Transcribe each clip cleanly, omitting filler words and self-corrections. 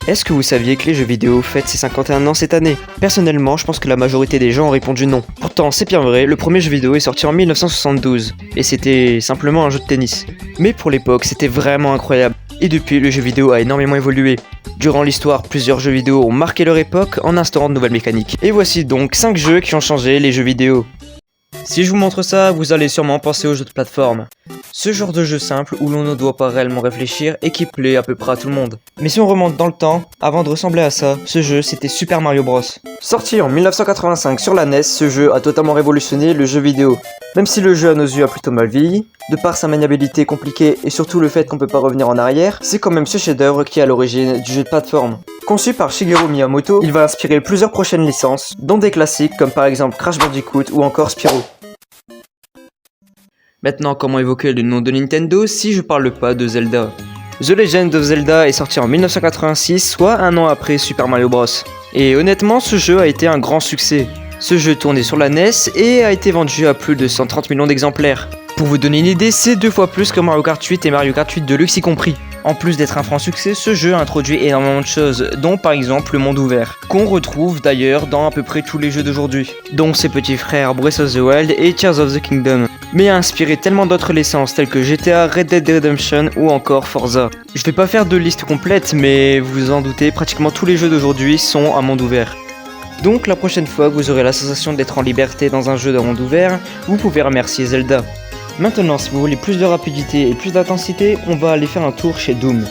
Est-ce que vous saviez que les jeux vidéo fêtent ses 51 ans cette année? Personnellement, je pense que la majorité des gens ont répondu non. Pourtant, c'est bien vrai, le premier jeu vidéo est sorti en 1972, et c'était simplement un jeu de tennis. Mais pour l'époque, c'était vraiment incroyable. Et depuis, le jeu vidéo a énormément évolué. Durant l'histoire, plusieurs jeux vidéo ont marqué leur époque en instaurant de nouvelles mécaniques. Et voici donc 5 jeux qui ont changé les jeux vidéo. Si je vous montre ça, vous allez sûrement penser aux jeux de plateforme. Ce genre de jeu simple où l'on ne doit pas réellement réfléchir et qui plaît à peu près à tout le monde. Mais si on remonte dans le temps, avant de ressembler à ça, ce jeu c'était Super Mario Bros. Sorti en 1985 sur la NES, ce jeu a totalement révolutionné le jeu vidéo. Même si le jeu à nos yeux a plutôt mal vieilli, de par sa maniabilité compliquée et surtout le fait qu'on peut pas revenir en arrière, c'est quand même ce chef-d'œuvre qui est à l'origine du jeu de plateforme. Conçu par Shigeru Miyamoto, il va inspirer plusieurs prochaines licences, dont des classiques comme par exemple Crash Bandicoot ou encore Spyro. Maintenant, comment évoquer le nom de Nintendo si je parle pas de Zelda? The Legend of Zelda est sorti en 1986, soit un an après Super Mario Bros. Et honnêtement, ce jeu a été un grand succès. Ce jeu tournait sur la NES et a été vendu à plus de 130 millions d'exemplaires. Pour vous donner une idée, c'est 2 fois plus que Mario Kart 8 et Mario Kart 8 Deluxe y compris. En plus d'être un franc succès, ce jeu a introduit énormément de choses, dont par exemple le monde ouvert, qu'on retrouve d'ailleurs dans à peu près tous les jeux d'aujourd'hui, dont ses petits frères Breath of the Wild et Tears of the Kingdom, mais a inspiré tellement d'autres licences telles que GTA, Red Dead Redemption ou encore Forza. Je vais pas faire de liste complète, mais vous en doutez, pratiquement tous les jeux d'aujourd'hui sont un monde ouvert. Donc la prochaine fois que vous aurez la sensation d'être en liberté dans un jeu de monde ouvert, vous pouvez remercier Zelda. Maintenant, si vous voulez plus de rapidité et plus d'intensité, on va aller faire un tour chez Doom.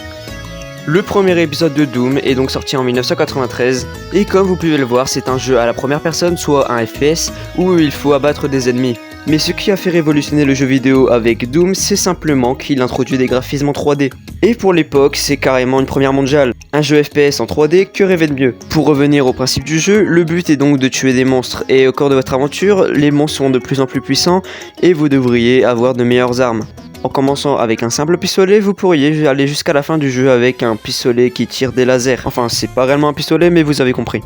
Le premier épisode de Doom est donc sorti en 1993, et comme vous pouvez le voir, c'est un jeu à la première personne, soit un FPS, où il faut abattre des ennemis. Mais ce qui a fait révolutionner le jeu vidéo avec Doom, c'est simplement qu'il introduit des graphismes en 3D. Et pour l'époque, c'est carrément une première mondiale. Un jeu FPS en 3D, que rêver de mieux? Pour revenir au principe du jeu, le but est donc de tuer des monstres, et au cours de votre aventure, les monstres sont de plus en plus puissants, et vous devriez avoir de meilleures armes. En commençant avec un simple pistolet, vous pourriez aller jusqu'à la fin du jeu avec un pistolet qui tire des lasers. Enfin, c'est pas réellement un pistolet, mais vous avez compris.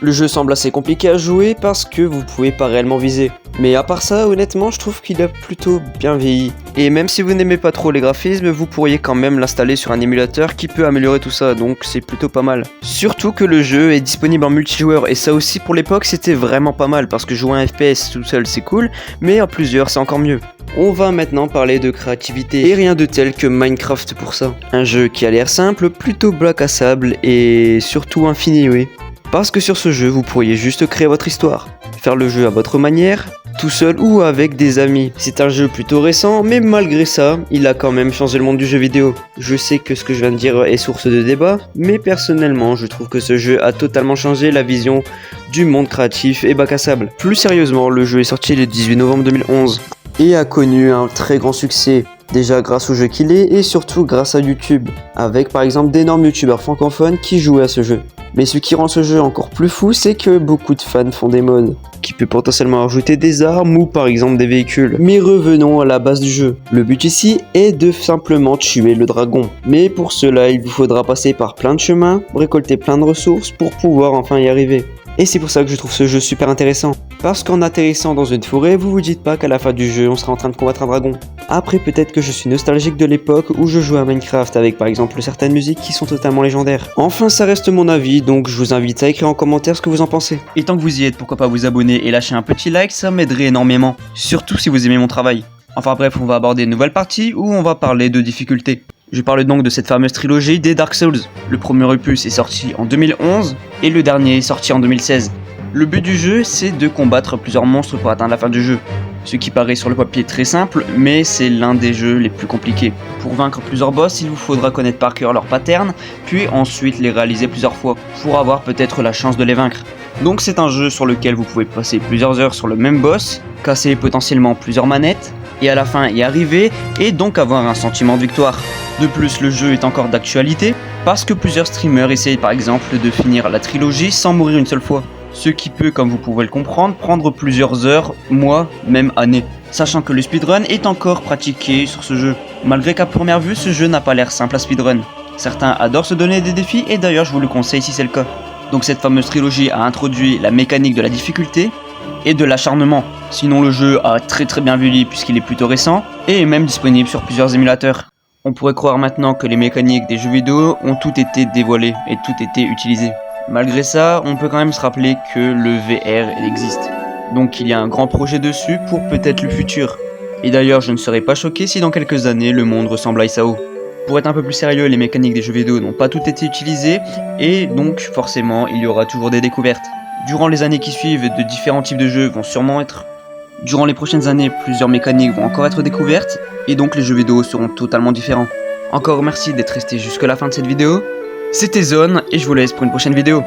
Le jeu semble assez compliqué à jouer parce que vous pouvez pas réellement viser. Mais à part ça, honnêtement, je trouve qu'il a plutôt bien vieilli. Et même si vous n'aimez pas trop les graphismes, vous pourriez quand même l'installer sur un émulateur qui peut améliorer tout ça, donc c'est plutôt pas mal. Surtout que le jeu est disponible en multijoueur, et ça aussi pour l'époque c'était vraiment pas mal, parce que jouer un FPS tout seul c'est cool, mais à plusieurs c'est encore mieux. On va maintenant parler de créativité, et rien de tel que Minecraft pour ça. Un jeu qui a l'air simple, plutôt bac à sable, et surtout infini, oui. Parce que sur ce jeu, vous pourriez juste créer votre histoire, faire le jeu à votre manière, tout seul ou avec des amis. C'est un jeu plutôt récent, mais malgré ça, il a quand même changé le monde du jeu vidéo. Je sais que ce que je viens de dire est source de débat, mais personnellement, je trouve que ce jeu a totalement changé la vision du monde créatif et bac à sable. Plus sérieusement, le jeu est sorti le 18 novembre 2011 et a connu un très grand succès. Déjà grâce au jeu qu'il est et surtout grâce à YouTube, avec par exemple d'énormes youtubeurs francophones qui jouaient à ce jeu. Mais ce qui rend ce jeu encore plus fou, c'est que beaucoup de fans font des mods, qui peut potentiellement ajouter des armes ou par exemple des véhicules. Mais revenons à la base du jeu. Le but ici est de simplement tuer le dragon. Mais pour cela, il vous faudra passer par plein de chemins, récolter plein de ressources pour pouvoir enfin y arriver. Et c'est pour ça que je trouve ce jeu super intéressant. Parce qu'en atterrissant dans une forêt, vous vous dites pas qu'à la fin du jeu, on sera en train de combattre un dragon. Après, peut-être que je suis nostalgique de l'époque où je jouais à Minecraft avec par exemple certaines musiques qui sont totalement légendaires. Enfin, ça reste mon avis, donc je vous invite à écrire en commentaire ce que vous en pensez. Et tant que vous y êtes, pourquoi pas vous abonner et lâcher un petit like, ça m'aiderait énormément. Surtout si vous aimez mon travail. Enfin bref, on va aborder une nouvelle partie où on va parler de difficultés. Je parle donc de cette fameuse trilogie des Dark Souls. Le premier opus est sorti en 2011 et le dernier est sorti en 2016. Le but du jeu, c'est de combattre plusieurs monstres pour atteindre la fin du jeu. Ce qui paraît sur le papier très simple, mais c'est l'un des jeux les plus compliqués. Pour vaincre plusieurs boss, il vous faudra connaître par cœur leurs patterns, puis ensuite les réaliser plusieurs fois, pour avoir peut-être la chance de les vaincre. Donc c'est un jeu sur lequel vous pouvez passer plusieurs heures sur le même boss, casser potentiellement plusieurs manettes, et à la fin y arriver, et donc avoir un sentiment de victoire. De plus, le jeu est encore d'actualité, parce que plusieurs streamers essayent par exemple de finir la trilogie sans mourir une seule fois. Ce qui peut, comme vous pouvez le comprendre, prendre plusieurs heures, mois, même années. Sachant que le speedrun est encore pratiqué sur ce jeu. Malgré qu'à première vue, ce jeu n'a pas l'air simple à speedrun. Certains adorent se donner des défis et d'ailleurs je vous le conseille si c'est le cas. Donc cette fameuse trilogie a introduit la mécanique de la difficulté et de l'acharnement. Sinon le jeu a très bien vieilli puisqu'il est plutôt récent et est même disponible sur plusieurs émulateurs. On pourrait croire maintenant que les mécaniques des jeux vidéo ont tout été dévoilées et tout été utilisé. Malgré ça, on peut quand même se rappeler que le VR existe. Donc il y a un grand projet dessus pour peut-être le futur. Et d'ailleurs, je ne serais pas choqué si dans quelques années le monde ressemble à Isao. Pour être un peu plus sérieux, les mécaniques des jeux vidéo n'ont pas toutes été utilisées, et donc forcément il y aura toujours des découvertes. Durant les années qui suivent, de différents types de jeux vont sûrement être... Durant les prochaines années, plusieurs mécaniques vont encore être découvertes, et donc les jeux vidéo seront totalement différents. Encore merci d'être resté jusqu'à la fin de cette vidéo. C'était Zone, et je vous laisse pour une prochaine vidéo.